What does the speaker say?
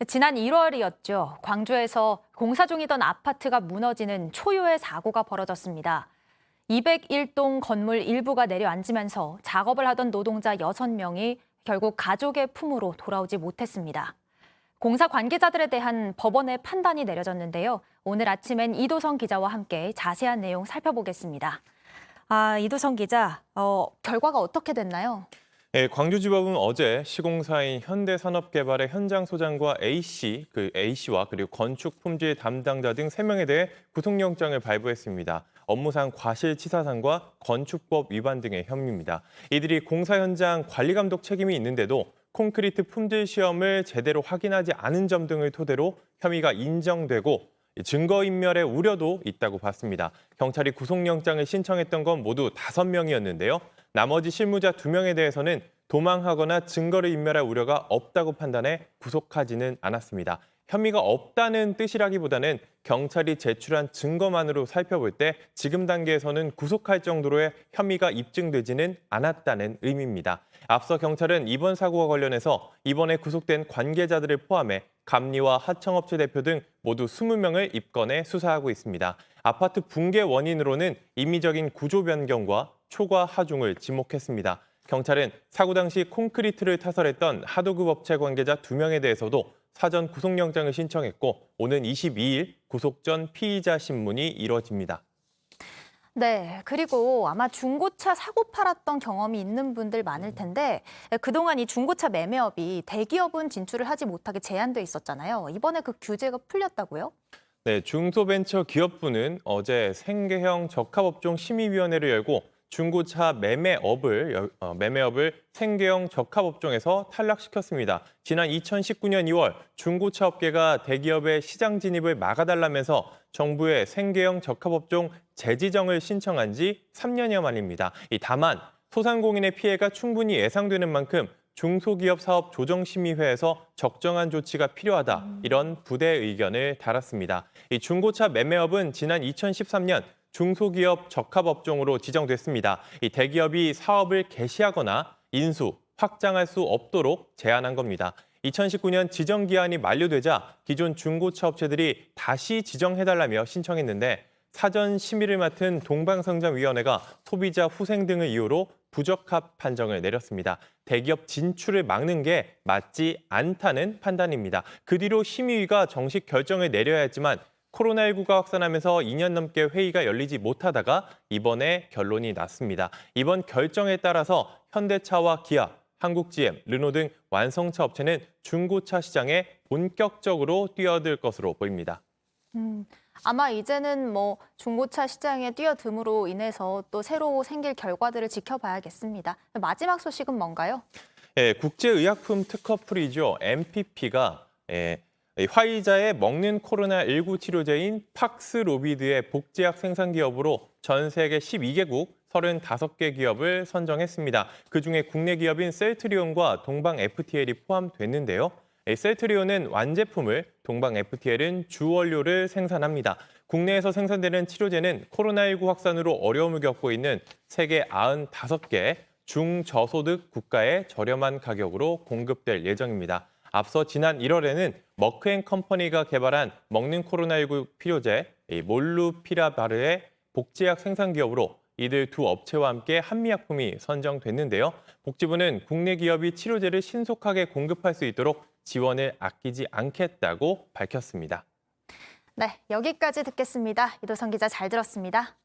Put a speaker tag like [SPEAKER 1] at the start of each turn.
[SPEAKER 1] 지난 1월이었죠. 광주에서 공사 중이던 아파트가 무너지는 초유의 사고가 벌어졌습니다. 201동 건물 일부가 내려앉으면서 작업을 하던 노동자 6명이 결국 가족의 품으로 돌아오지 못했습니다. 공사 관계자들에 대한 법원의 판단이 내려졌는데요. 오늘 아침엔 이도성 기자와 함께 자세한 내용 살펴보겠습니다. 이도성 기자, 결과가 어떻게 됐나요?
[SPEAKER 2] 네, 광주지법은 어제 시공사인 현대산업개발의 현장 소장과 A씨와 그리고 건축품질 담당자 등 3명에 대해 구속영장을 발부했습니다. 업무상 과실치사상과 건축법 위반 등의 혐의입니다. 이들이 공사 현장 관리감독 책임이 있는데도 콘크리트 품질 시험을 제대로 확인하지 않은 점 등을 토대로 혐의가 인정되고 증거인멸의 우려도 있다고 봤습니다. 경찰이 구속영장을 신청했던 건 모두 5명이었는데요. 나머지 실무자 2명에 대해서는 도망하거나 증거를 인멸할 우려가 없다고 판단해 구속하지는 않았습니다. 혐의가 없다는 뜻이라기보다는 경찰이 제출한 증거만으로 살펴볼 때 지금 단계에서는 구속할 정도로의 혐의가 입증되지는 않았다는 의미입니다. 앞서 경찰은 이번 사고와 관련해서 이번에 구속된 관계자들을 포함해 감리와 하청업체 대표 등 모두 20명을 입건해 수사하고 있습니다. 아파트 붕괴 원인으로는 임의적인 구조 변경과 초과 하중을 지목했습니다. 경찰은 사고 당시 콘크리트를 타설했던 하도급 업체 관계자 2명에 대해서도 사전 구속영장을 신청했고 오는 22일 구속 전 피의자 신문이 이뤄집니다.
[SPEAKER 1] 네, 그리고 아마 중고차 사고 팔았던 경험이 있는 분들 많을 텐데 그동안 이 중고차 매매업이 대기업은 진출을 하지 못하게 제한돼 있었잖아요. 이번에 그 규제가 풀렸다고요?
[SPEAKER 2] 네, 중소벤처기업부는 어제 생계형 적합업종 심의위원회를 열고 중고차 매매업을 생계형 적합업종에서 탈락시켰습니다. 지난 2019년 2월 중고차 업계가 대기업의 시장 진입을 막아달라면서 정부에 생계형 적합업종 재지정을 신청한 지 3년여 만입니다. 다만 소상공인의 피해가 충분히 예상되는 만큼 중소기업 사업 조정심의회에서 적정한 조치가 필요하다, 이런 부대 의견을 달았습니다. 중고차 매매업은 지난 2013년 중소기업 적합업종으로 지정됐습니다. 대기업이 사업을 개시하거나 인수, 확장할 수 없도록 제한한 겁니다. 2019년 지정 기한이 만료되자 기존 중고차 업체들이 다시 지정해달라며 신청했는데 사전 심의를 맡은 동방성장위원회가 소비자 후생 등을 이유로 부적합 판정을 내렸습니다. 대기업 진출을 막는 게 맞지 않다는 판단입니다. 그 뒤로 심의위가 정식 결정을 내려야 했지만 코로나19가 확산하면서 2년 넘게 회의가 열리지 못하다가 이번에 결론이 났습니다. 이번 결정에 따라서 현대차와 기아, 한국GM, 르노 등 완성차 업체는 중고차 시장에 본격적으로 뛰어들 것으로 보입니다.
[SPEAKER 1] 아마 이제는 중고차 시장에 뛰어듦으로 인해서 또 새로 생길 결과들을 지켜봐야겠습니다. 마지막 소식은 뭔가요?
[SPEAKER 2] 국제의약품 특허풀이죠. MPP가 화이자의 먹는 코로나19 치료제인 팍스로비드의 복제약 생산 기업으로 전 세계 12개국 35개 기업을 선정했습니다. 그중에 국내 기업인 셀트리온과 동방FTL이 포함됐는데요. 셀트리온은 완제품을, 동방FTL은 주원료를 생산합니다. 국내에서 생산되는 치료제는 코로나19 확산으로 어려움을 겪고 있는 세계 95개 중저소득 국가에 저렴한 가격으로 공급될 예정입니다. 앞서 지난 1월에는 머크앤컴퍼니가 개발한 먹는 코로나19 필요제 몰루피라바르의 복제약 생산 기업으로 이들 두 업체와 함께 한미약품이 선정됐는데요. 복지부는 국내 기업이 치료제를 신속하게 공급할 수 있도록 지원을 아끼지 않겠다고 밝혔습니다.
[SPEAKER 1] 네, 여기까지 듣겠습니다. 이도성 기자 잘 들었습니다.